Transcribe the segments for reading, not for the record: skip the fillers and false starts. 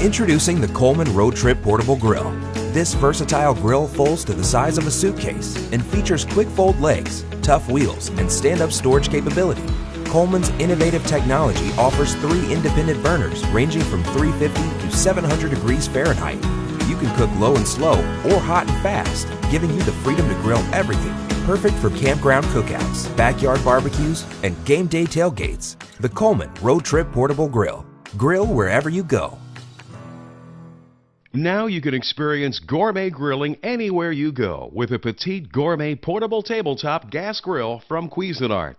Introducing the Coleman Road Trip Portable Grill. This versatile grill folds to the size of a suitcase and features quick fold legs, tough wheels, and stand-up storage capability. Coleman's innovative technology offers 3 independent burners ranging from 350 to 700 degrees Fahrenheit. You can cook low and slow or hot and fast, giving you the freedom to grill everything. Perfect for campground cookouts, backyard barbecues, and game day tailgates. The Coleman Road Trip Portable Grill. Grill wherever you go. Now you can experience gourmet grilling anywhere you go with a Petite Gourmet Portable Tabletop Gas Grill from Cuisinart.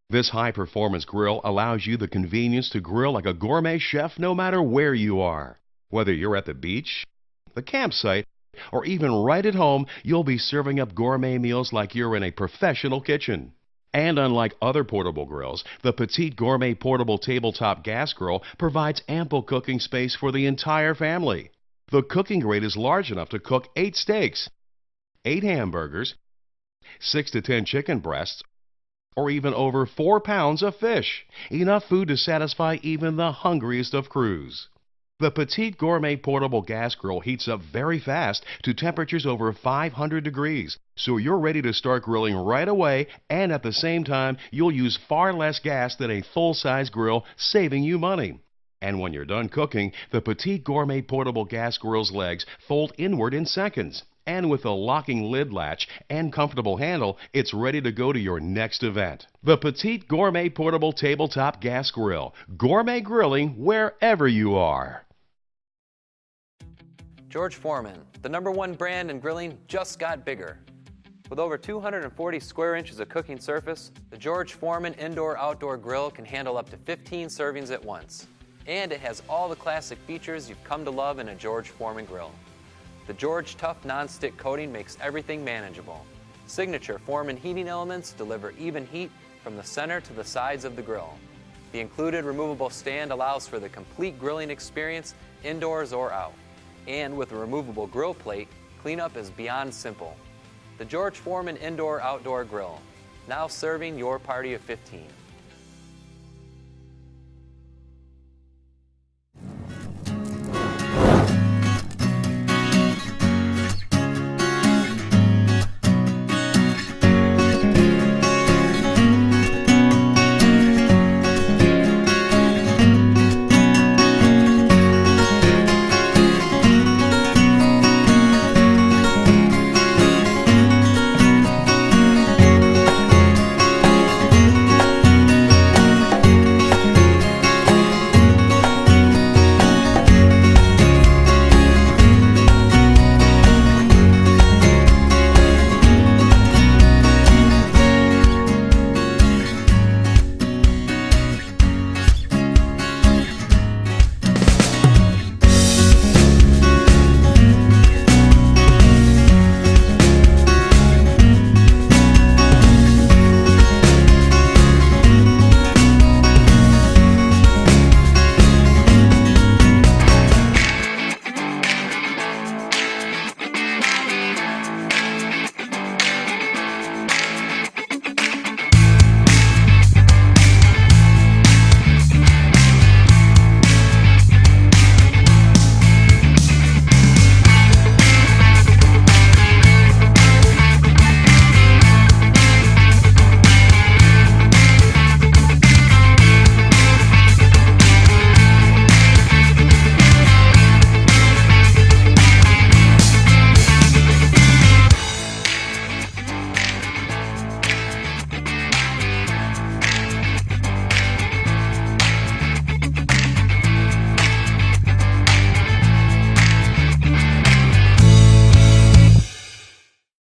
This high-performance grill allows you the convenience to grill like a gourmet chef no matter where you are. Whether you're at the beach, the campsite, or even right at home, you'll be serving up gourmet meals like you're in a professional kitchen. And unlike other portable grills, the Petite Gourmet Portable Tabletop Gas Grill provides ample cooking space for the entire family. The cooking grate is large enough to cook 8 steaks, 8 hamburgers, 6 to 10 chicken breasts, or even over 4 pounds of fish. Enough food to satisfy even the hungriest of crews. The Petite Gourmet Portable Gas Grill heats up very fast to temperatures over 500 degrees, so you're ready to start grilling right away, and at the same time, you'll use far less gas than a full-size grill, saving you money. And when you're done cooking, the Petite Gourmet Portable Gas Grill's legs fold inward in seconds. And with a locking lid latch and comfortable handle, it's ready to go to your next event. The Petite Gourmet Portable Tabletop Gas Grill. Gourmet grilling wherever you are. George Foreman, the #1 brand in grilling, just got bigger. With over 240 square inches of cooking surface, the George Foreman Indoor-Outdoor Grill can handle up to 15 servings at once. And it has all the classic features you've come to love in a George Foreman grill. The George Tough non-stick coating makes everything manageable. Signature Foreman heating elements deliver even heat from the center to the sides of the grill. The included removable stand allows for the complete grilling experience indoors or out. And with a removable grill plate, cleanup is beyond simple. The George Foreman Indoor-Outdoor Grill, now serving your party of 15.